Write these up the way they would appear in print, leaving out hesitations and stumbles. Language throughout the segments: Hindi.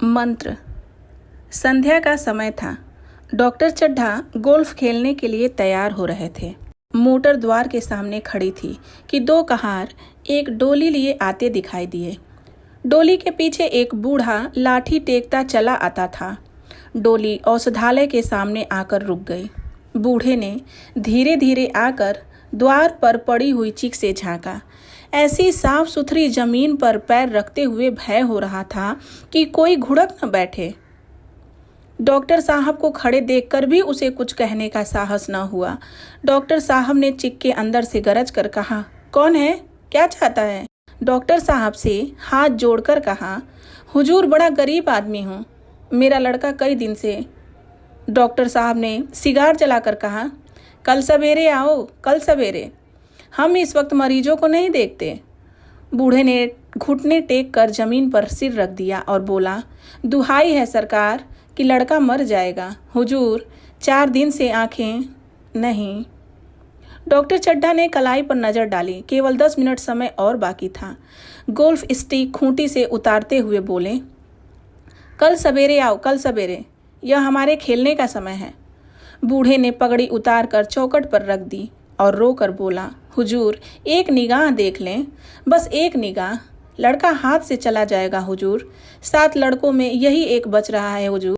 मंत्र। संध्या का समय था। डॉक्टर चड्ढा गोल्फ खेलने के लिए तैयार हो रहे थे। मोटर द्वार के सामने खड़ी थी कि दो कहार एक डोली लिए आते दिखाई दिए। डोली के पीछे एक बूढ़ा लाठी टेकता चला आता था। डोली औषधालय के सामने आकर रुक गई। बूढ़े ने धीरे धीरे आकर द्वार पर पड़ी हुई चिक से झांका। ऐसी साफ सुथरी जमीन पर पैर रखते हुए भय हो रहा था कि कोई घुड़क न बैठे। डॉक्टर साहब को खड़े देखकर भी उसे कुछ कहने का साहस न हुआ। डॉक्टर साहब ने चिक के अंदर से गरज कर कहा, कौन है, क्या चाहता है? डॉक्टर साहब से हाथ जोड़कर कहा, हुजूर बड़ा गरीब आदमी हूँ, मेरा लड़का कई दिन से। डॉक्टर साहब ने सिगार जलाकर कहा, कल सवेरे आओ, कल सवेरे, हम इस वक्त मरीजों को नहीं देखते। बूढ़े ने घुटने टेक कर जमीन पर सिर रख दिया और बोला, दुहाई है सरकार कि लड़का मर जाएगा, हुजूर 4 दिन से आंखें नहीं। डॉक्टर चड्ढा ने कलाई पर नजर डाली। केवल 10 मिनट समय और बाकी था। गोल्फ स्टिक खूंटी से उतारते हुए बोले, कल सवेरे आओ, कल सवेरे, यह हमारे खेलने का समय है। बूढ़े ने पगड़ी उतार कर चौखट पर रख दी और रोकर बोला, हुजूर एक निगाह देख लें, बस एक निगाह, लड़का हाथ से चला जाएगा हुजूर। 7 लड़कों में यही एक बच रहा है हुजूर।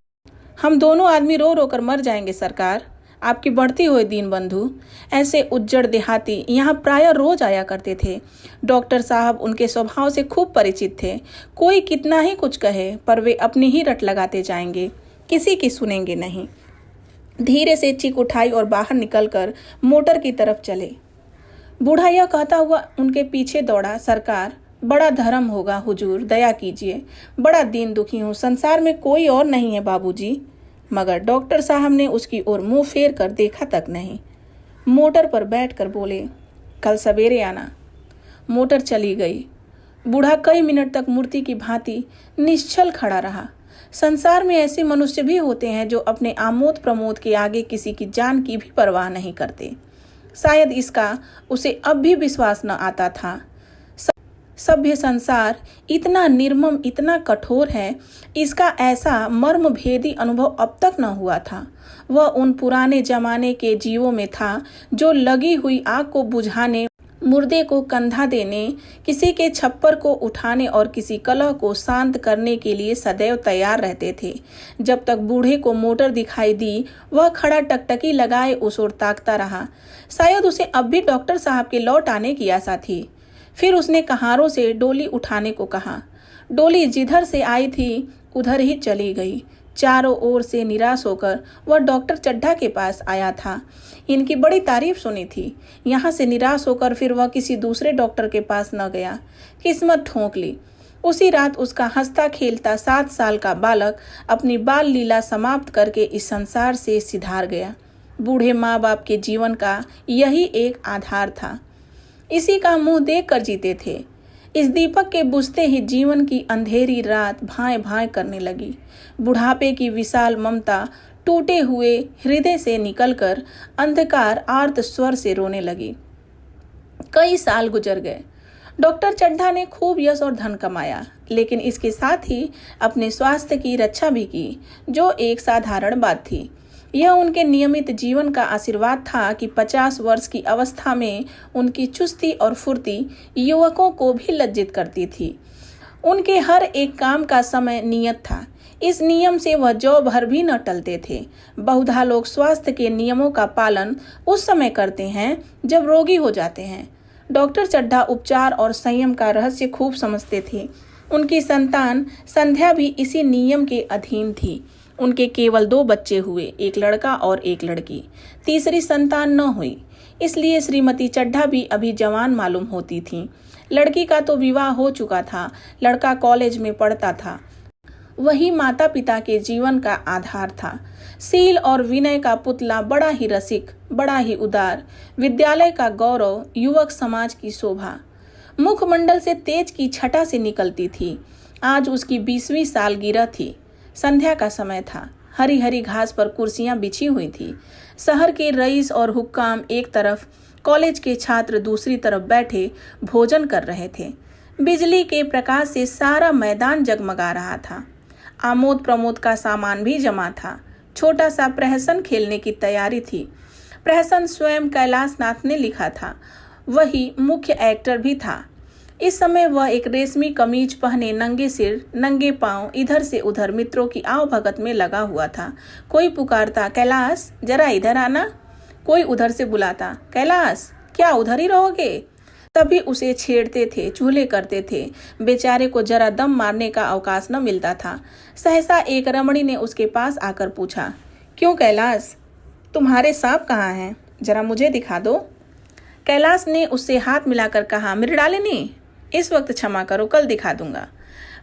हम दोनों आदमी रो रो कर मर जाएंगे सरकार। आपकी बढ़ती हुई दीन बंधु। ऐसे उज्जड़ देहाती यहाँ प्रायः रोज आया करते थे। डॉक्टर साहब उनके स्वभाव से खूब परिचित थे। कोई कितना ही कुछ कहे पर वे अपनी ही रट लगाते जाएंगे, किसी की सुनेंगे नहीं। धीरे से चिक उठाई और बाहर निकलकर मोटर की तरफ चले। बूढ़ा यह कहता हुआ उनके पीछे दौड़ा, सरकार बड़ा धर्म होगा हुजूर, दया कीजिए, बड़ा दीन दुखी हूँ, संसार में कोई और नहीं है बाबूजी। मगर डॉक्टर साहब ने उसकी ओर मुंह फेर कर देखा तक नहीं। मोटर पर बैठकर बोले, कल सवेरे आना। मोटर चली गई। बूढ़ा कई मिनट तक मूर्ति की भांति निश्चल खड़ा रहा। संसार में ऐसे मनुष्य भी होते हैं जो अपने आमोद प्रमोद के आगे किसी की जान की भी परवाह नहीं करते। शायद इसका उसे अब भी विश्वास न आता था। सभ्य संसार इतना निर्मम, इतना कठोर है, इसका ऐसा मर्म भेदी अनुभव अब तक न हुआ था। वह उन पुराने जमाने के जीवों में था जो लगी हुई आग को बुझाने, मुर्दे को कंधा देने, किसी के छप्पर को उठाने और किसी कलह को शांत करने के लिए सदैव तैयार रहते थे। जब तक बूढ़े को मोटर दिखाई दी, वह खड़ा टकटकी लगाए उस ओर ताकता रहा। शायद उसे अब भी डॉक्टर साहब के लौट आने की आशा थी। फिर उसने कहारों से डोली उठाने को कहा। डोली जिधर से आई थी उधर ही चली गई। चारों ओर से निराश होकर वह डॉक्टर चड्ढा के पास आया था। इनकी बड़ी तारीफ सुनी थी। यहाँ से निराश होकर फिर वह किसी दूसरे डॉक्टर के पास न गया। किस्मत ठोंक ली। उसी रात उसका हंसता खेलता 7 साल का बालक अपनी बाल लीला समाप्त करके इस संसार से सिधार गया। बूढ़े माँ बाप के जीवन का यही एक आधार था। इसी का मुंह देख कर जीते थे। इस दीपक के बुझते ही जीवन की अंधेरी रात भाएं भाएं करने लगी। बुढ़ापे की विशाल ममता टूटे हुए हृदय से निकलकर अंधकार आर्त स्वर से रोने लगी। कई साल गुजर गए। डॉक्टर चड्ढा ने खूब यश और धन कमाया, लेकिन इसके साथ ही अपने स्वास्थ्य की रक्षा भी की, जो एक साधारण बात थी। यह उनके नियमित जीवन का आशीर्वाद था कि 50 वर्ष की अवस्था में उनकी चुस्ती और फुर्ती युवकों को भी लज्जित करती थी। उनके हर एक काम का समय नियत था। इस नियम से वह जौ भर भी न टलते थे। बहुधा लोग स्वास्थ्य के नियमों का पालन उस समय करते हैं जब रोगी हो जाते हैं। डॉक्टर चड्ढा उपचार और संयम का रहस्य खूब समझते थे। उनकी संतान संध्या भी इसी नियम के अधीन थी। उनके केवल 2 बच्चे हुए, एक लड़का और एक लड़की। तीसरी संतान न हुई, इसलिए श्रीमती चड्ढा भी अभी जवान मालूम होती थीं। लड़की का तो विवाह हो चुका था, लड़का कॉलेज में पढ़ता था। वही माता पिता के जीवन का आधार था। सील और विनय का पुतला, बड़ा ही रसिक, बड़ा ही उदार, विद्यालय का गौरव, युवक समाज की शोभा, मुखमंडल से तेज की छटा से निकलती थी। आज उसकी 20वीं सालगिरह थी। संध्या का समय था। हरी हरी घास पर कुर्सियां बिछी हुई थी। शहर के रईस और हुक्काम एक तरफ, कॉलेज के छात्र दूसरी तरफ बैठे भोजन कर रहे थे। बिजली के प्रकाश से सारा मैदान जगमगा रहा था। आमोद प्रमोद का सामान भी जमा था। छोटा सा प्रहसन खेलने की तैयारी थी। प्रहसन स्वयं कैलाश नाथ ने लिखा था, वही मुख्य एक्टर भी था। इस समय वह एक रेशमी कमीज पहने नंगे सिर नंगे पांव इधर से उधर मित्रों की आवभगत में लगा हुआ था। कोई पुकारता, कैलाश जरा इधर आना। कोई उधर से बुलाता, कैलाश क्या उधर ही रहोगे। तभी उसे छेड़ते थे, चूल्हे करते थे। बेचारे को जरा दम मारने का अवकाश न मिलता था। सहसा एक रमणी ने उसके पास आकर पूछा, क्यों कैलाश, तुम्हारे सांप कहाँ हैं, जरा मुझे दिखा दो। कैलाश ने उससे हाथ मिलाकर कहा, मृणालिनी इस वक्त क्षमा करो, कल दिखा दूंगा।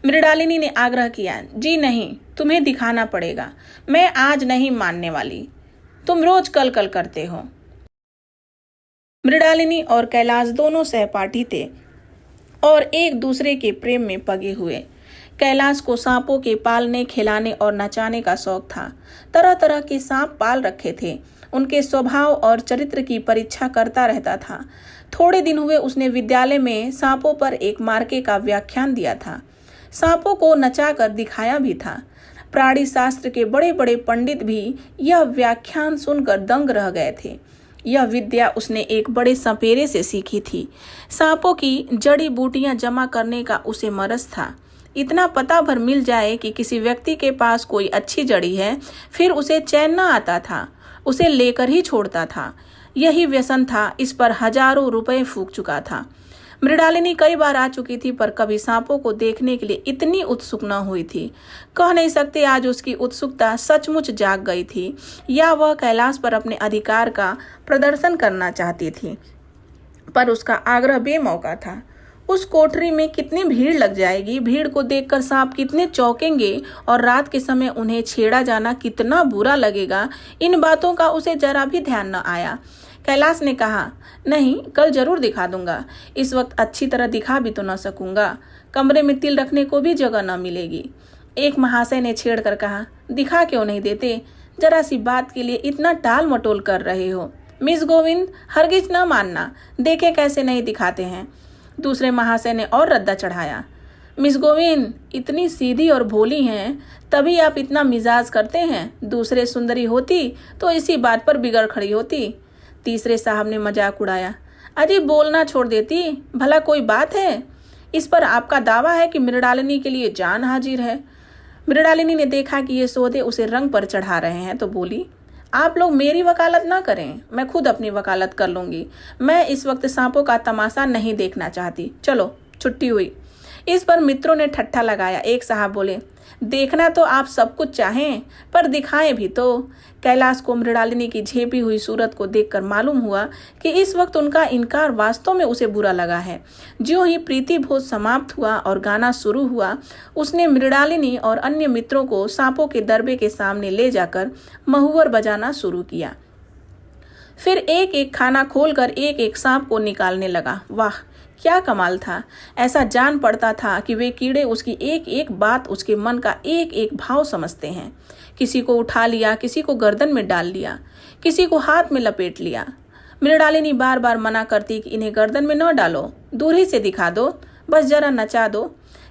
मृणालिनी ने आग्रह किया, जी नहीं, तुम्हें दिखाना पड़ेगा, मैं आज नहीं मानने वाली, तुम रोज कल कल करते हो। मृणालिनी और कैलाश दोनों सहपाठी थे और एक दूसरे के प्रेम में पगे हुए। कैलाश को सांपों के पालने, खिलाने और नचाने का शौक था। तरह तरह के सांप पाल रखे थे। उनके स्वभाव और चरित्र की परीक्षा करता रहता था। थोड़े दिन हुए उसने विद्यालय में सांपों पर एक मार्के का व्याख्यान दिया था। सांपों को नचा कर दिखाया भी था। प्राणी शास्त्र के बड़े बड़े पंडित भी यह व्याख्यान सुनकर दंग रह गए थे। यह विद्या उसने एक बड़े सपेरे से सीखी थी। सांपों की जड़ी बूटियां जमा करने का उसे मरज था। इतना पता भर मिल जाए कि किसी व्यक्ति के पास कोई अच्छी जड़ी है, फिर उसे चैन न आता था, उसे लेकर ही छोड़ता था। यही व्यसन था, इस पर हजारों रुपए फूंक चुका था। मृणालिनी कई बार आ चुकी थी, पर कभी सांपों को देखने के लिए इतनी उत्सुक न हुई थी। कह नहीं सकते आज उसकी उत्सुकता सचमुच जाग गई थी, या वह कैलाश पर अपने अधिकार का प्रदर्शन करना चाहती थी। पर उसका आग्रह बेमौका था। उस कोठरी में कितनी भीड़ लग जाएगी, भीड़ को देखकर सांप कितने चौंकेंगे और रात के समय उन्हें छेड़ा जाना कितना बुरा लगेगा, इन बातों का उसे जरा भी ध्यान न आया। कैलाश ने कहा, नहीं, कल जरूर दिखा दूंगा। इस वक्त अच्छी तरह दिखा भी तो न सकूंगा, कमरे में तिल रखने को भी जगह न मिलेगी। एक महाशय ने छेड़कर कहा, दिखा क्यों नहीं देते, जरा सी बात के लिए इतना टाल मटोल कर रहे हो। मिस गोविंद, हरगिज न मानना, देखे कैसे नहीं दिखाते हैं। दूसरे महाशय ने और रद्दा चढ़ाया, मिस गोविंद इतनी सीधी और भोली हैं, तभी आप इतना मिजाज करते हैं। दूसरे सुंदरी होती तो इसी बात पर बिगड़ खड़ी होती। तीसरे साहब ने मजाक उड़ाया, अजी बोलना छोड़ देती, भला कोई बात है। इस पर आपका दावा है कि मृणालिनी के लिए जान हाजिर है। मृणालिनी ने देखा कि ये सौदे उसे रंग पर चढ़ा रहे हैं तो बोली, आप लोग मेरी वकालत ना करें, मैं खुद अपनी वकालत कर लूंगी। मैं इस वक्त सांपों का तमाशा नहीं देखना चाहती, चलो छुट्टी हुई। इस पर मित्रों ने ठट्ठा लगाया। एक साहब बोले, देखना तो आप सब कुछ चाहें, पर दिखाएं भी तो। कैलाश को मृणालिनी की झेपी हुई सूरत को देखकर मालूम हुआ कि इस वक्त उनका इनकार वास्तव में उसे बुरा लगा है। ज्यों ही प्रीति भोज समाप्त हुआ और गाना शुरू हुआ, उसने मृणालिनी और अन्य मित्रों को सांपों के दरबे के सामने ले जाकर महुवर बजाना शुरू किया। फिर एक एक खाना खोलकर एक एक सांप को निकालने लगा। वाह, क्या कमाल था। ऐसा जान पड़ता था कि वे कीड़े उसकी एक एक बात, उसके मन का एक एक भाव समझते हैं। किसी को उठा लिया, किसी को गर्दन में डाल लिया, किसी को हाथ में लपेट लिया। मृणालिनी बार बार मना करती कि इन्हें गर्दन में न डालो, दूर ही से दिखा दो, बस जरा नचा दो।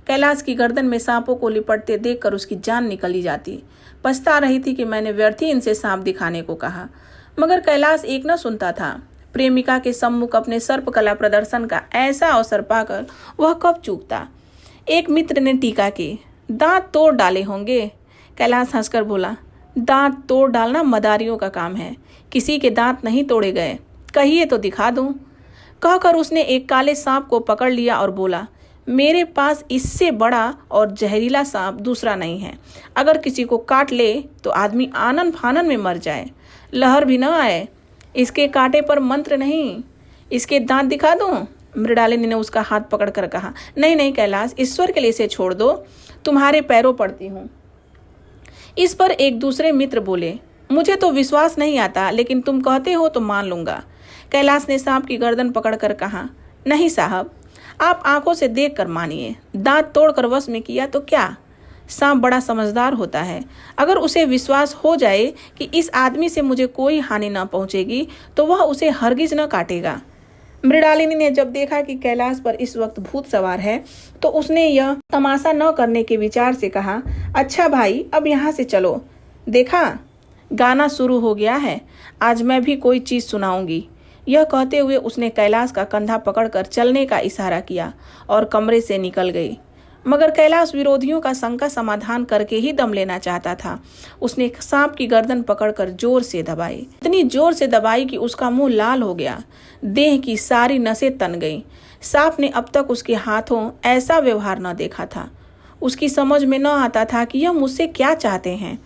कैलाश की गर्दन में सांपों को लिपटते देखकर उसकी जान निकली जाती। पछता रही थी कि मैंने व्यर्थ ही इनसे सांप दिखाने को कहा, मगर कैलाश एक न सुनता था। प्रेमिका के सम्मुख अपने सर्पकला प्रदर्शन का ऐसा अवसर पाकर वह कब चूकता। एक मित्र ने टीका की, दांत तोड़ डाले होंगे। कैलाश हंसकर बोला, दांत तोड़ डालना मदारियों का काम है, किसी के दांत नहीं तोड़े गए, कहिए तो दिखा दूं। कहकर उसने एक काले सांप को पकड़ लिया और बोला, मेरे पास इससे बड़ा और जहरीला सांप दूसरा नहीं है। अगर किसी को काट ले तो आदमी आनन फानन में मर जाए, लहर भी न आए। इसके कांटे पर मंत्र नहीं, इसके दांत दिखा दूं। मृणालिनी ने उसका हाथ पकड़कर कहा, नहीं नहीं कैलाश, ईश्वर के लिए इसे छोड़ दो, तुम्हारे पैरों पड़ती हूं। इस पर एक दूसरे मित्र बोले, मुझे तो विश्वास नहीं आता, लेकिन तुम कहते हो तो मान लूंगा। कैलाश ने सांप की गर्दन पकड़कर कहा, नहीं साहब, आप आंखों से देख कर मानिए, दांत तोड़कर वश में किया तो क्या। सांप बड़ा समझदार होता है, अगर उसे विश्वास हो जाए कि इस आदमी से मुझे कोई हानि न पहुंचेगी तो वह उसे हरगिज न काटेगा। मृणालिनी ने जब देखा कि कैलाश पर इस वक्त भूत सवार है तो उसने यह तमाशा न करने के विचार से कहा, अच्छा भाई अब यहाँ से चलो, देखा गाना शुरू हो गया है, आज मैं भी कोई चीज सुनाऊंगी। यह कहते हुए उसने कैलाश का कंधा पकड़कर चलने का इशारा किया और कमरे से निकल गई। मगर कैलाश विरोधियों का शंका समाधान करके ही दम लेना चाहता था। उसने सांप की गर्दन पकड़कर जोर से दबाई, इतनी जोर से दबाई कि उसका मुंह लाल हो गया, देह की सारी नसें तन गईं। सांप ने अब तक उसके हाथों ऐसा व्यवहार न देखा था। उसकी समझ में न आता था कि यह मुझसे क्या चाहते हैं।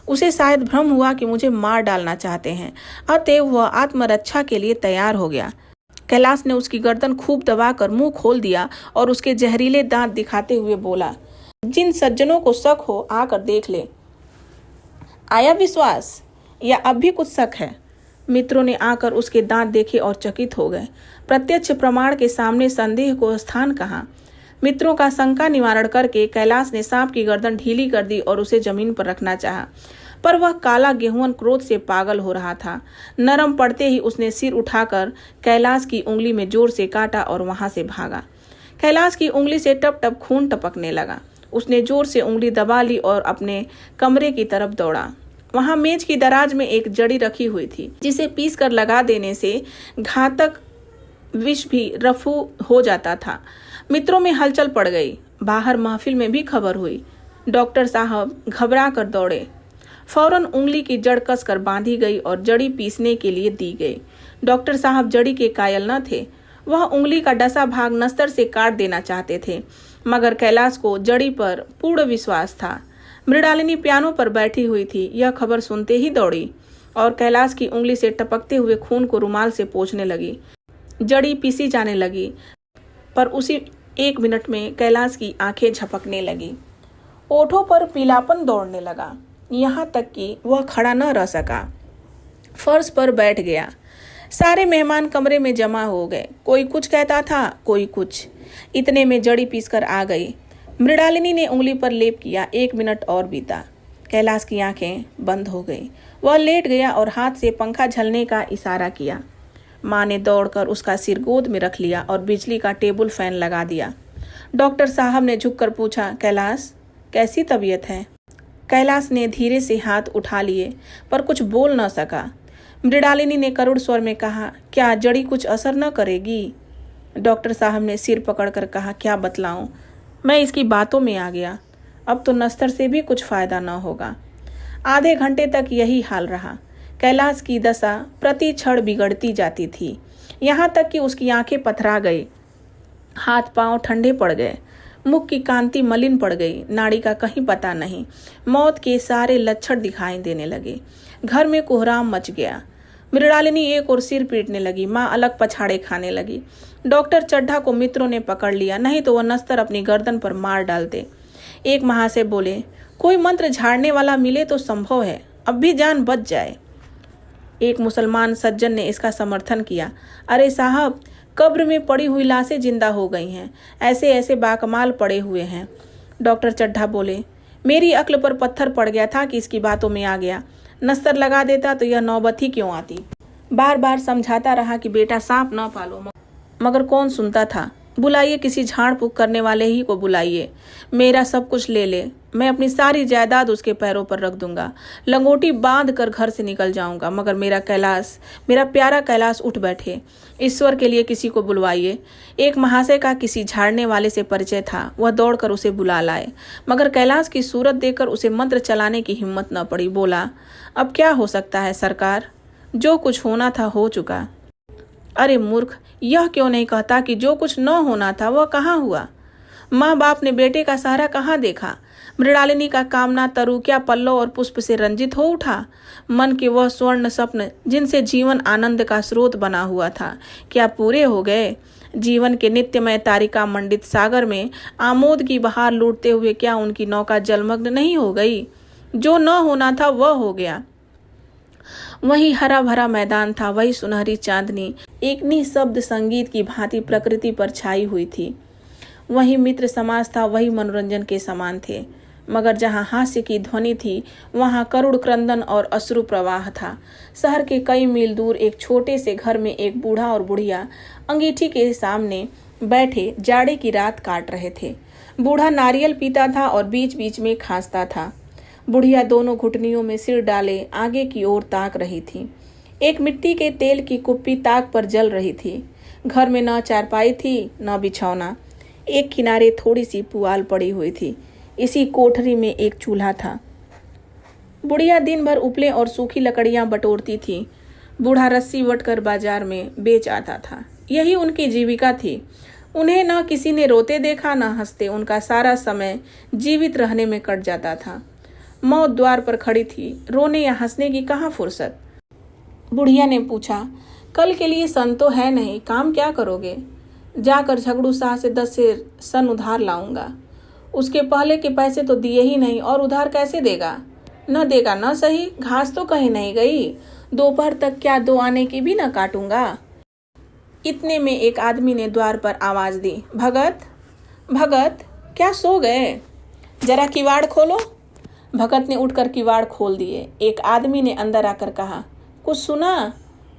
उसे शायद भ्रम हुआ कि मुझे मार डालना चाहते हैं, अतएव वह आत्मरक्षा के लिए तैयार हो गया। कैलाश ने उसकी गर्दन खूब दबाकर मुंह खोल दिया और उसके जहरीले दांत दिखाते हुए बोला, जिन सज्जनों को शक हो आकर देख ले। आया विश्वास या अब भी कुछ शक है? मित्रों ने आकर उसके दांत देखे और चकित हो गए। प्रत्यक्ष प्रमाण के सामने संदेह को स्थान कहाँ। मित्रों का शंका निवारण करके कैलाश ने सांप की गर्दन ढीली कर दी और उसे जमीन पर रखना चाहा, पर वह काला गेहुअन क्रोध से पागल हो रहा था। नरम पड़ते ही उसने सिर उठाकर कैलाश की उंगली में जोर से काटा और वहां से भागा। कैलाश की उंगली से टप टप खून टपकने लगा। उसने जोर से उंगली दबा ली और अपने कमरे की तरफ दौड़ा। वहां मेज की दराज में एक जड़ी रखी हुई थी, जिसे पीस कर लगा देने से घातक विष भी रफू हो जाता था। मित्रों में हलचल पड़ गई। बाहर महफिल में भी खबर हुई। डॉक्टर साहब घबरा कर दौड़े। फौरन उंगली की जड़ कसकर बांधी गई और जड़ी पीसने के लिए दी गई। डॉक्टर साहब जड़ी के कायल न थे। वह उंगली का डसा भाग नस्तर से काट देना चाहते थे, मगर कैलाश को जड़ी पर पूर्ण विश्वास था। मृणालिनी पियानो पर बैठी हुई थी। यह खबर सुनते ही दौड़ी और कैलाश की उंगली से टपकते हुए खून को रुमाल से पोंछने लगी। जड़ी पीसी जाने लगी, पर उसी 1 मिनट में कैलाश की आंखें झपकने लगी। ओठों पर पीलापन दौड़ने लगा, यहाँ तक कि वह खड़ा न रह सका। फर्श पर बैठ गया। सारे मेहमान कमरे में जमा हो गए। कोई कुछ कहता था, कोई कुछ। इतने में जड़ी पीसकर आ गई। मृणालिनी ने उंगली पर लेप किया। 1 मिनट और बीता। कैलाश की आंखें बंद हो गई। वह लेट गया और हाथ से पंखा झलने का इशारा किया। माँ ने दौड़कर उसका सिर गोद में रख लिया और बिजली का टेबल फैन लगा दिया। डॉक्टर साहब ने झुककर पूछा, कैलाश कैसी तबीयत है? कैलाश ने धीरे से हाथ उठा लिए, पर कुछ बोल न सका। मृणालिनी ने करुण स्वर में कहा, क्या जड़ी कुछ असर न करेगी? डॉक्टर साहब ने सिर पकड़कर कहा, क्या बतलाऊं, मैं इसकी बातों में आ गया। अब तो नस्तर से भी कुछ फायदा न होगा। आधे घंटे तक यही हाल रहा। कैलाश की दशा प्रति क्षण बिगड़ती जाती थी, यहाँ तक कि उसकी आंखें पथरा गई, हाथ पांव ठंडे पड़ गए, मुख की कांति मलिन पड़ गई, नाड़ी का कहीं पता नहीं। मौत के सारे लक्षण दिखाई देने लगे। घर में कोहराम मच गया। मृणालिनी एक और सिर पीटने लगी। माँ अलग पछाड़े खाने लगी। डॉक्टर चड्ढा को मित्रों ने पकड़ लिया, नहीं तो वह नस्तर अपनी गर्दन पर मार डालते। एक महाशय बोले, कोई मंत्र झाड़ने वाला मिले तो संभव है, अब भी जान बच जाए। एक मुसलमान सज्जन ने इसका समर्थन किया, अरे साहब, कब्र में पड़ी हुई लाशें जिंदा हो गई हैं, ऐसे ऐसे बाकमाल पड़े हुए हैं। डॉक्टर चड्ढा बोले, मेरी अक्ल पर पत्थर पड़ गया था कि इसकी बातों में आ गया। नस्तर लगा देता तो यह नौबत ही क्यों आती। बार बार समझाता रहा कि बेटा सांप न पालो, मगर कौन सुनता था। बुलाइए किसी झाड़ फूक करने वाले ही को बुलाइए, मेरा सब कुछ ले ले, मैं अपनी सारी जायदाद उसके पैरों पर रख दूंगा, लंगोटी बांध कर घर से निकल जाऊंगा, मगर मेरा कैलाश, मेरा प्यारा कैलाश उठ बैठे। ईश्वर के लिए किसी को बुलवाइए। एक महाशय का किसी झाड़ने वाले से परिचय था, वह दौड़कर उसे बुला लाए, मगर कैलाश की सूरत देखकर उसे मंत्र चलाने की हिम्मत न पड़ी। बोला, अब क्या हो सकता है सरकार, जो कुछ होना था हो चुका। अरे मूर्ख, यह क्यों नहीं कहता कि जो कुछ न होना था वह कहाँ हुआ? माँ बाप ने बेटे का सहारा कहाँ देखा? मृणालिनी का कामना तरु क्या पल्लव और पुष्प से रंजित हो उठा? मन के वह स्वर्ण स्वप्न जिनसे जीवन आनंद का स्रोत बना हुआ था, क्या पूरे हो गए? जीवन के नित्यमय तारिका मंडित सागर में आमोद की बहार लूटते हुए क्या उनकी नौका जलमग्न नहीं हो गई? जो न होना था वह हो गया। वही हरा भरा मैदान था, वही सुनहरी चांदनी एक निःशब्द संगीत की भांति प्रकृति पर छाई हुई थी। वही मित्र समाज था, वही मनोरंजन के समान थे। मगर जहाँ हास्य की ध्वनि थी वहाँ करुण क्रंदन और अश्रु प्रवाह था। शहर के कई मील दूर एक छोटे से घर में एक बूढ़ा और बुढ़िया अंगीठी के सामने बैठे जाड़े की रात काट रहे थे। बूढ़ा नारियल पीता था और बीच बीच में खांसता था। बुढ़िया दोनों घुटनियों में सिर डाले आगे की ओर ताक रही थी। एक मिट्टी के तेल की कुप्पी ताक पर जल रही थी। घर में न चारपाई थी न बिछौना। एक किनारे थोड़ी सी पुआल पड़ी हुई थी। इसी कोठरी में एक चूल्हा था। बुढ़िया दिन भर उपले और सूखी लकड़ियां बटोरती थी। बूढ़ा रस्सी वटकर बाजार में बेच आता था। यही उनकी जीविका थी। उन्हें न किसी ने रोते देखा न हंसते। उनका सारा समय जीवित रहने में कट जाता था। मौत द्वार पर खड़ी थी। रोने या हंसने की कहाँ फुर्सत। बुढ़िया ने पूछा, कल के लिए सन तो है नहीं, काम क्या करोगे? जाकर झगड़ू शाह से 10 से सन उधार लाऊंगा। उसके पहले के पैसे तो दिए ही नहीं और उधार कैसे देगा? न देगा न सही, घास तो कहीं नहीं गई। दोपहर तक क्या 2 आने की भी न काटूंगा। इतने में एक आदमी ने द्वार पर आवाज दी, भगत भगत, क्या सो गए? जरा किवाड़ खोलो। भगत ने उठकर किवाड़ खोल दिए। एक आदमी ने अंदर आकर कहा, कुछ सुना?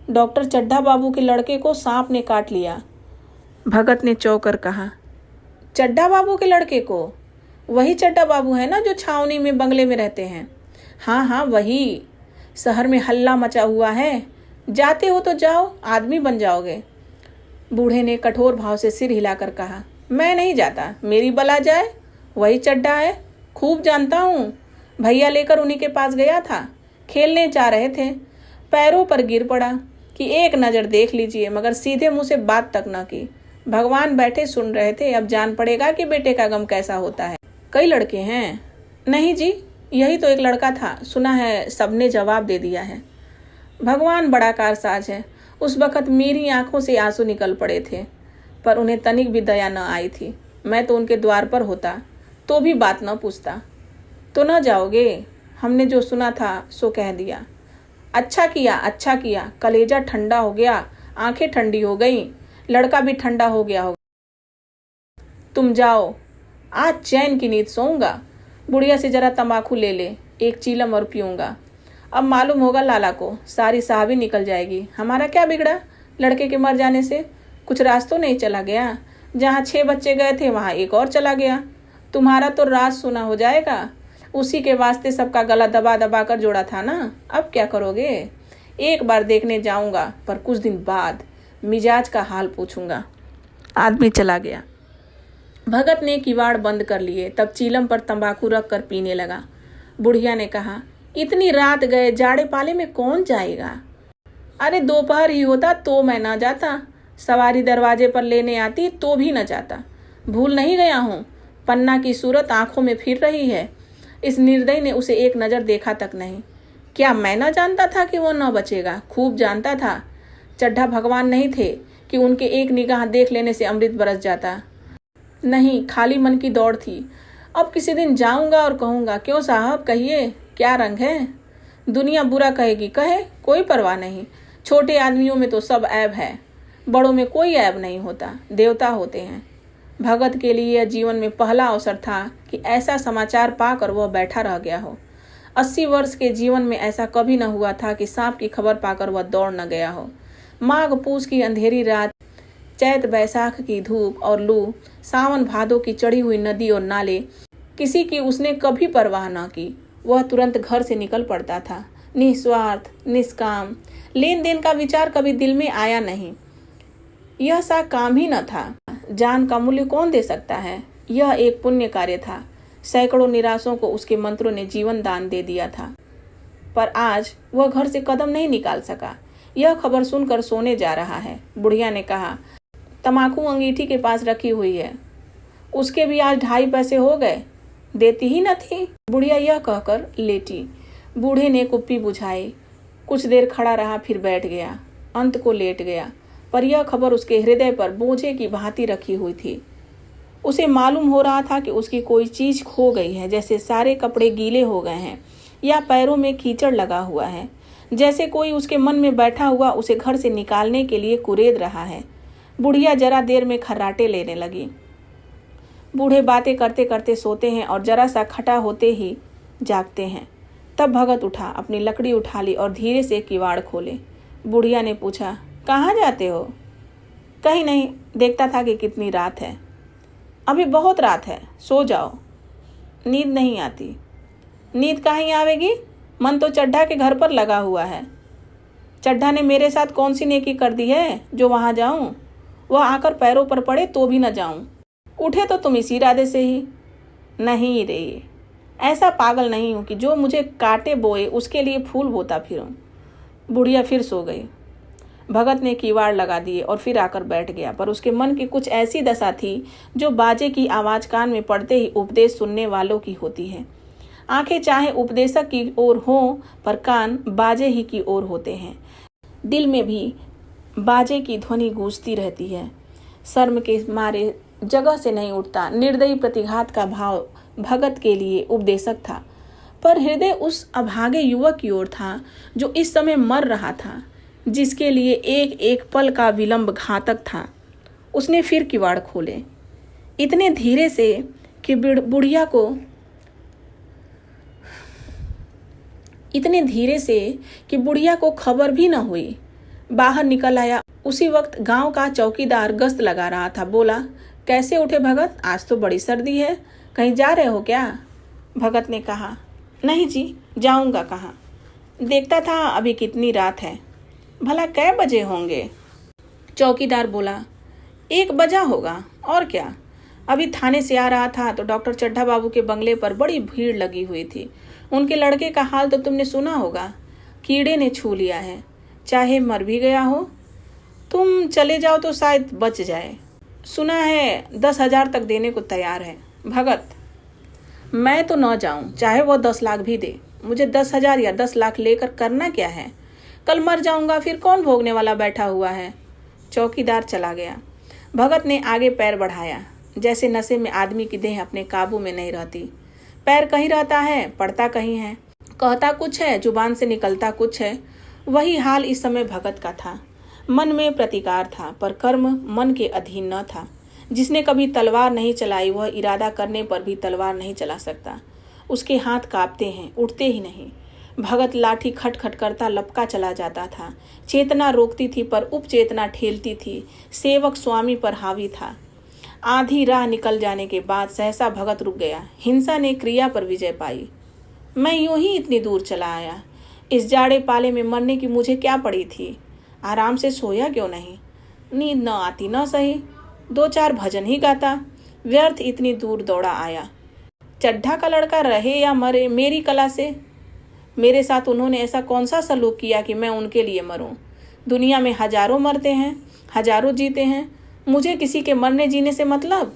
डॉक्टर चड्ढा बाबू के लड़के को सांप ने काट लिया। भगत ने चौंकर कहा, चड्ढा बाबू के लड़के को? वही चड्ढा बाबू है ना जो छावनी में बंगले में रहते हैं? हाँ हाँ वही। शहर में हल्ला मचा हुआ है। जाते हो तो जाओ, आदमी बन जाओगे। बूढ़े ने कठोर भाव से सिर हिलाकर कहा, मैं नहीं जाता, मेरी बला जाए। वही चड्ढा है, खूब जानता हूँ। भैया लेकर उन्हीं के पास गया था। खेलने जा रहे थे, पैरों पर गिर पड़ा कि एक नज़र देख लीजिए, मगर सीधे मुंह से बात तक न की। भगवान बैठे सुन रहे थे। अब जान पड़ेगा कि बेटे का गम कैसा होता है। कई लड़के हैं? नहीं जी, यही तो एक लड़का था। सुना है सबने जवाब दे दिया है। भगवान बड़ा कारसाज है। उस वक़्त मेरी आंखों से आंसू निकल पड़े थे, पर उन्हें तनिक भी दया न आई थी। मैं तो उनके द्वार पर होता तो भी बात न पूछता। तो न जाओगे? हमने जो सुना था सो कह दिया। अच्छा किया, कलेजा ठंडा हो गया, आंखें ठंडी हो गई, लड़का भी ठंडा हो गया होगा। तुम जाओ, आज चैन की नींद सोऊंगा। बुढ़िया से जरा तंबाकू ले ले, एक चीलम और पीऊंगा। अब मालूम होगा लाला को, सारी साहबी निकल जाएगी। हमारा क्या बिगड़ा लड़के के मर जाने से? कुछ रास्तों नहीं चला गया। जहाँ 6 बच्चे गए थे वहाँ एक और चला गया। तुम्हारा तो राज सुना हो जाएगा। उसी के वास्ते सबका गला दबा दबा कर जोड़ा था ना। अब क्या करोगे? एक बार देखने जाऊंगा, पर कुछ दिन बाद मिजाज का हाल पूछूंगा। आदमी चला गया। भगत ने किवाड़ बंद कर लिए। तब चीलम पर तंबाकू रख कर पीने लगा। बुढ़िया ने कहा, इतनी रात गए, जाड़े पाले में कौन जाएगा? अरे दोपहर ही होता तो मैं ना जाता। सवारी दरवाजे पर लेने आती तो भी न जाता। भूल नहीं गया हूँ। पन्ना की सूरत आंखों में फिर रही है। इस निर्दयी ने उसे एक नज़र देखा तक नहीं। क्या मैं न जानता था कि वो न बचेगा? खूब जानता था। चड्ढा भगवान नहीं थे कि उनके एक निगाह देख लेने से अमृत बरस जाता। नहीं, खाली मन की दौड़ थी। अब किसी दिन जाऊंगा और कहूंगा, क्यों साहब कहिए, क्या रंग है? दुनिया बुरा कहेगी, कहे, कोई परवाह नहीं। छोटे आदमियों में तो सब ऐब है, बड़ों में कोई ऐब नहीं होता, देवता होते हैं। भगत के लिए यह जीवन में पहला अवसर था कि ऐसा समाचार पाकर वह बैठा रह गया हो। 80 वर्ष के जीवन में ऐसा कभी न हुआ था कि सांप की खबर पाकर वह दौड़ न गया हो। माघ पूस की अंधेरी रात, चैत बैसाख की धूप और लू, सावन भादों की चढ़ी हुई नदी और नाले, किसी की उसने कभी परवाह न की। वह तुरंत घर से निकल पड़ता था, निस्वार्थ, निष्काम। लेन देन का विचार कभी दिल में आया नहीं। यह सा काम ही न था। जान का मूल्य कौन दे सकता है? यह एक पुण्य कार्य था। सैकड़ों निराशों को उसके मंत्रों ने जीवन दान दे दिया था, पर आज वह घर से कदम नहीं निकाल सका। यह खबर सुनकर सोने जा रहा है। बुढ़िया ने कहा, तम्बाकू अंगीठी के पास रखी हुई है, उसके भी आज 2.5 पैसे हो गए। देती ही न थी। बुढ़िया यह कहकर लेटी। बूढ़े ने कुप्पी बुझाई, कुछ देर खड़ा रहा, फिर बैठ गया, अंत को लेट गया। पर यह खबर उसके हृदय पर बोझे की भांति रखी हुई थी। उसे मालूम हो रहा था कि उसकी कोई चीज खो गई है, जैसे सारे कपड़े गीले हो गए हैं या पैरों में कीचड़ लगा हुआ है, जैसे कोई उसके मन में बैठा हुआ उसे घर से निकालने के लिए कुरेद रहा है। बुढ़िया जरा देर में खर्राटे लेने लगी। बूढ़े बातें करते करते सोते हैं और जरा सा खटा होते ही जागते हैं। तब भगत उठा, अपनी लकड़ी उठा ली और धीरे से किवाड़ खोले। बुढ़िया ने पूछा, कहाँ जाते हो? कहीं नहीं, देखता था कि कितनी रात है। अभी बहुत रात है, सो जाओ। नींद नहीं आती। नींद कहीं आवेगी? मन तो चड्ढा के घर पर लगा हुआ है। चड्ढा ने मेरे साथ कौन सी नेकी कर दी है जो वहां जाऊं? वह आकर पैरों पर पड़े तो भी न जाऊं। उठे तो तुम इसी इरादे से ही। नहीं रे, ऐसा पागल नहीं हूं कि जो मुझे काटे बोए उसके लिए फूल बोता फिरूं। बुढ़िया फिर सो गई। भगत ने किवाड़ लगा दिए और फिर आकर बैठ गया, पर उसके मन की कुछ ऐसी दशा थी जो बाजे की आवाज कान में पड़ते ही उपदेश सुनने वालों की होती है। आंखें चाहे उपदेशक की ओर हों, पर कान बाजे ही की ओर होते हैं। दिल में भी बाजे की ध्वनि गूंजती रहती है। शर्म के मारे जगह से नहीं उठता। निर्दयी प्रतिघात का भाव भगत के लिए उपदेशक था, पर हृदय उस अभागे युवक की ओर था जो इस समय मर रहा था, जिसके लिए एक एक पल का विलंब घातक था। उसने फिर किवाड़ खोले, इतने धीरे से कि बुढ़िया को खबर भी न हुई। बाहर निकल आया। उसी वक्त गांव का चौकीदार गश्त लगा रहा था। बोला, कैसे उठे भगत? आज तो बड़ी सर्दी है, कहीं जा रहे हो क्या? भगत ने कहा, नहीं जी, जाऊंगा कहाँ? देखता था अभी कितनी रात है। भला कै बजे होंगे? चौकीदार बोला, 1 बजा होगा, और क्या। अभी थाने से आ रहा था तो डॉक्टर चड्ढा बाबू के बंगले पर बड़ी भीड़ लगी हुई थी। उनके लड़के का हाल तो तुमने सुना होगा, कीड़े ने छू लिया है, चाहे मर भी गया हो। तुम चले जाओ तो शायद बच जाए। सुना है 10,000 तक देने को तैयार है। भगत, मैं तो न जाऊं, चाहे वो 10 लाख भी दे। मुझे 10,000 या 10 लाख लेकर करना क्या है? कल मर जाऊंगा, फिर कौन भोगने वाला बैठा हुआ है? चौकीदार चला गया। भगत ने आगे पैर बढ़ाया। जैसे नशे में आदमी की देह अपने काबू में नहीं रहती। पैर कहीं रहता है, पड़ता कहीं है। कहता कुछ है, जुबान से निकलता कुछ है। वही हाल इस समय भगत का था। मन में प्रतिकार था, पर कर्म मन के अधीन न था। जिसने कभी तलवार नहीं चलाई वह इरादा करने पर भी तलवार नहीं चला सकता। उसके हाथ कांपते हैं, उठते ही नहीं। भगत लाठी खटखट करता लपका चला जाता था। चेतना रोकती थी पर उपचेतना ठेलती थी। सेवक स्वामी पर हावी था। आधी राह निकल जाने के बाद सहसा भगत रुक गया। हिंसा ने क्रिया पर विजय पाई। मैं यूं ही इतनी दूर चला आया। इस जाड़े पाले में मरने की मुझे क्या पड़ी थी? आराम से सोया क्यों नहीं? नींद न आती न सही, 2-4 भजन ही गाता। व्यर्थ इतनी दूर दौड़ा आया। चड्ढा का लड़का रहे या मरे, मेरी कला से। मेरे साथ उन्होंने ऐसा कौन सा सलूक किया कि मैं उनके लिए मरूं? दुनिया में हजारों मरते हैं, हजारों जीते हैं। मुझे किसी के मरने जीने से मतलब?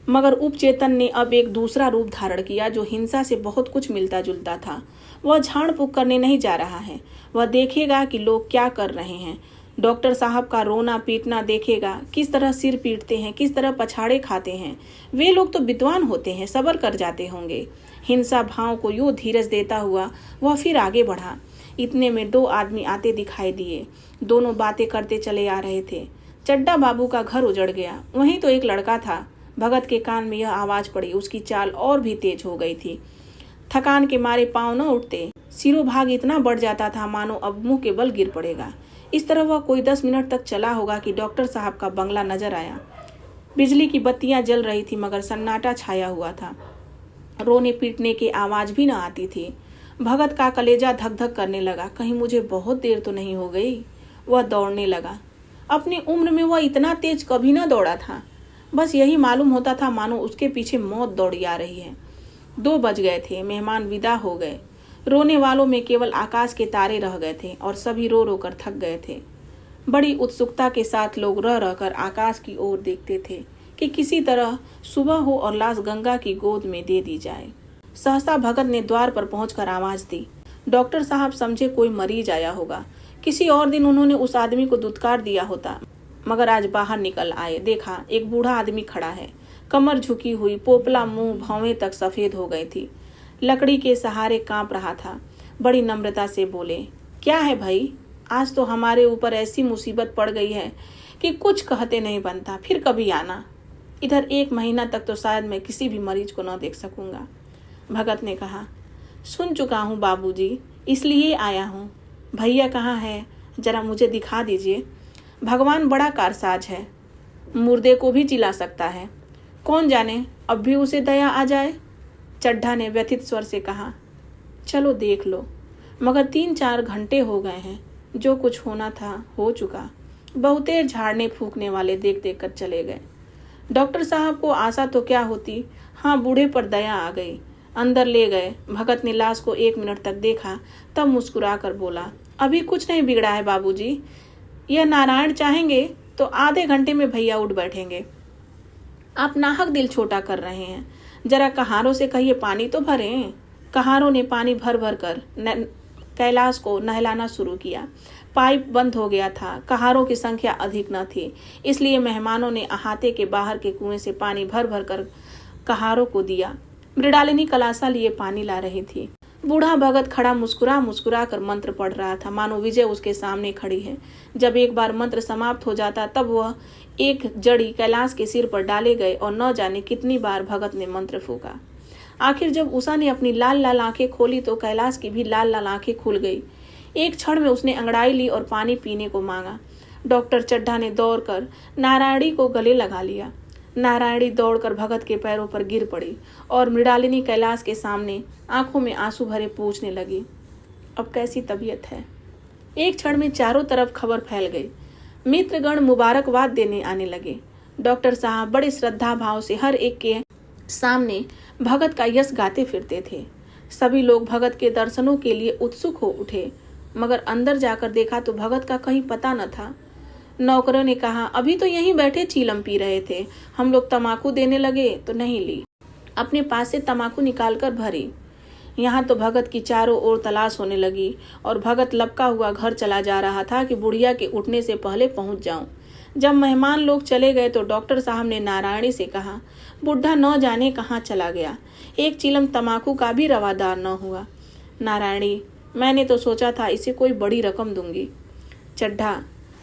मगर उपचेतन ने अब एक दूसरा रूप धारण किया जो हिंसा से बहुत कुछ मिलता जुलता था। वह झाड़ फूक करने नहीं जा रहा है। वह देखेगा कि लोग क्या कर रहे हैं। डॉक्टर साहब का रोना पीटना देखेगा, किस तरह सिर पीटते हैं, किस तरह पछाड़े खाते हैं। वे लोग तो विद्वान होते हैं, सब्र कर जाते होंगे। हिंसा भाव को यूं धीरज देता हुआ वह फिर आगे बढ़ा। इतने में 2 आदमी आते दिखाई दिए। दोनों बातें करते चले आ रहे थे। चड्ढा बाबू का घर उजड़ गया। वहीं तो एक लड़का था। भगत के कान में यह आवाज पड़ी। उसकी चाल और भी तेज हो गई थी। थकान के मारे पांव न उठते। सिरों भाग इतना बढ़ जाता था मानो अब मुंह के बल गिर पड़ेगा। इस तरह वह कोई 10 मिनट तक चला होगा कि डॉक्टर साहब का बंगला नजर आया। बिजली की बत्तियां जल रही थी मगर सन्नाटा छाया हुआ था। रोने पीटने की आवाज भी न आती थी। भगत का कलेजा धक धक करने लगा। कहीं मुझे बहुत देर तो नहीं हो गई? वह दौड़ने लगा। अपनी उम्र में वह इतना तेज कभी न दौड़ा था। बस यही मालूम होता था मानो उसके पीछे मौत दौड़ी आ रही है। 2 बज गए थे। मेहमान विदा हो गए। रोने वालों में केवल आकाश के तारे रह गए थे और सभी रो रो कर थक गए थे। बड़ी उत्सुकता के साथ लोग रह रहकर आकाश की ओर देखते थे कि किसी तरह सुबह हो और लाश गंगा की गोद में दे दी जाए। सहसा भगत ने द्वार पर पहुंचकर आवाज दी। डॉक्टर साहब समझे कोई मरीज आया होगा। किसी और दिन उन्होंने उस आदमी को दुत्कार दिया होता, मगर आज बाहर निकल आए। देखा एक बूढ़ा आदमी खड़ा है, कमर झुकी हुई, पोपला मुंह भौवें तक सफेद हो गई थी। लकड़ी के सहारे कांप रहा था। बड़ी नम्रता से बोले, क्या है भाई? आज तो हमारे ऊपर ऐसी मुसीबत पड़ गई है कि कुछ कहते नहीं बनता, फिर कभी आना। इधर 1 महीना तक तो शायद मैं किसी भी मरीज को न देख सकूंगा। भगत ने कहा, सुन चुका हूँ बाबूजी, इसलिए आया हूँ। भैया कहाँ है, जरा मुझे दिखा दीजिए। भगवान बड़ा कारसाज है, मुर्दे को भी जिला सकता है। कौन जाने अब भी उसे दया आ जाए। चड्ढा ने व्यथित स्वर से कहा, चलो देख लो, मगर 3-4 घंटे हो गए हैं, जो कुछ होना था हो चुका। बहुतेर झाड़ने फूकने वाले देख देख कर चले गए। डॉक्टर साहब को आशा तो क्या होती, हाँ बूढ़े पर दया आ गई। अंदर ले गए। भगत ने लाश को 1 मिनट तक देखा, तब मुस्कुरा कर बोला, अभी कुछ नहीं बिगड़ा है बाबूजी। यह नारायण चाहेंगे तो आधे घंटे में भैया उठ बैठेंगे। आप नाहक दिल छोटा कर रहे हैं, जरा कहारों से कहिए पानी तो भरें। कहारों ने पानी भर भर कर कैलाश को नहलाना शुरू किया। पाइप बंद हो गया था। कहारों की संख्या अधिक न थी, इसलिए मेहमानों ने अहाते के बाहर के कुएं से पानी भर भर कर कहारों को दिया। मृणालिनी कलासा लिए पानी ला रही थी। बूढ़ा भगत खड़ा मुस्कुरा मुस्कुरा कर मंत्र पढ़ रहा था, मानो विजय उसके सामने खड़ी है। जब एक बार मंत्र समाप्त हो जाता तब वह एक जड़ी कैलाश के सिर पर डाले गए और न जाने कितनी बार भगत ने मंत्र फूका। आखिर जब उषा ने अपनी लाल लाल आंखें खोली तो कैलाश की भी लाल लाल आंखें खुल गई। एक क्षण में उसने अंगड़ाई ली और पानी पीने को मांगा। डॉक्टर चड्ढा ने दौड़कर नारायणी को गले लगा लिया। नारायणी दौड़कर भगत के पैरों पर गिर पड़ी और मृणालिनी कैलाश के सामने आंखों में आंसू भरे पूछने लगी, अब कैसी तबीयत है। एक क्षण में चारों तरफ खबर फैल गई। मित्रगण मुबारकबाद देने आने लगे। डॉक्टर साहब बड़े श्रद्धा भाव से हर एक के सामने भगत का यश गाते फिरते थे। सभी लोग भगत के दर्शनों के लिए उत्सुक हो उठे, मगर अंदर जाकर देखा तो भगत का कहीं पता न था। नौकरों ने कहा, अभी तो यहीं बैठे चीलम पी रहे थे, हम लोग तमाकू देने लगे तो नहीं ली, अपने पास से तमाकू निकालकर भरी। यहाँ तो भगत की चारों ओर तलाश होने लगी और भगत लपका हुआ घर चला जा रहा था कि बुढ़िया के उठने से पहले पहुंच जाऊं। जब मेहमान लोग चले गए तो डॉक्टर साहब ने नारायणी से कहा, बुढ़ा न जाने कहाँ चला गया, एक चिलम तमाकू का भी रवादार न हुआ। नारायणी, मैंने तो सोचा था इसे कोई बड़ी रकम दूंगी। चड्ढा,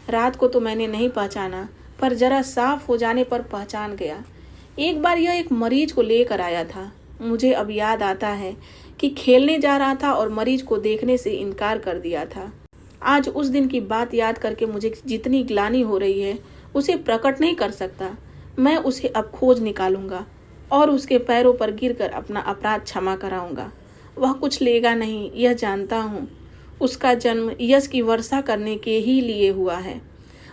रात को तो मैंने नहीं पहचाना, पर जरा साफ हो जाने पर पहचान गया। एक बार यह एक मरीज को लेकर आया था। मुझे अब याद आता है कि खेलने जा रहा था और मरीज को देखने से इनकार कर दिया था। आज उस दिन की बात याद करके मुझे जितनी ग्लानि हो रही है उसे प्रकट नहीं कर सकता। मैं उसे अब खोज निकालूंगा और उसके पैरों पर गिरकर अपना अपराध क्षमा कराऊंगा। वह कुछ लेगा नहीं, यह जानता हूँ। उसका जन्म यश की वर्षा करने के ही लिए हुआ है।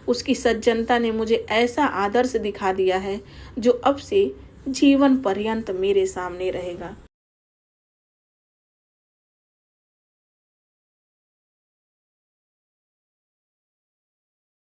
उसकी सज्जनता ने मुझे ऐसा आदर्श दिखा दिया है जो अब से जीवन पर्यंत मेरे सामने रहेगा।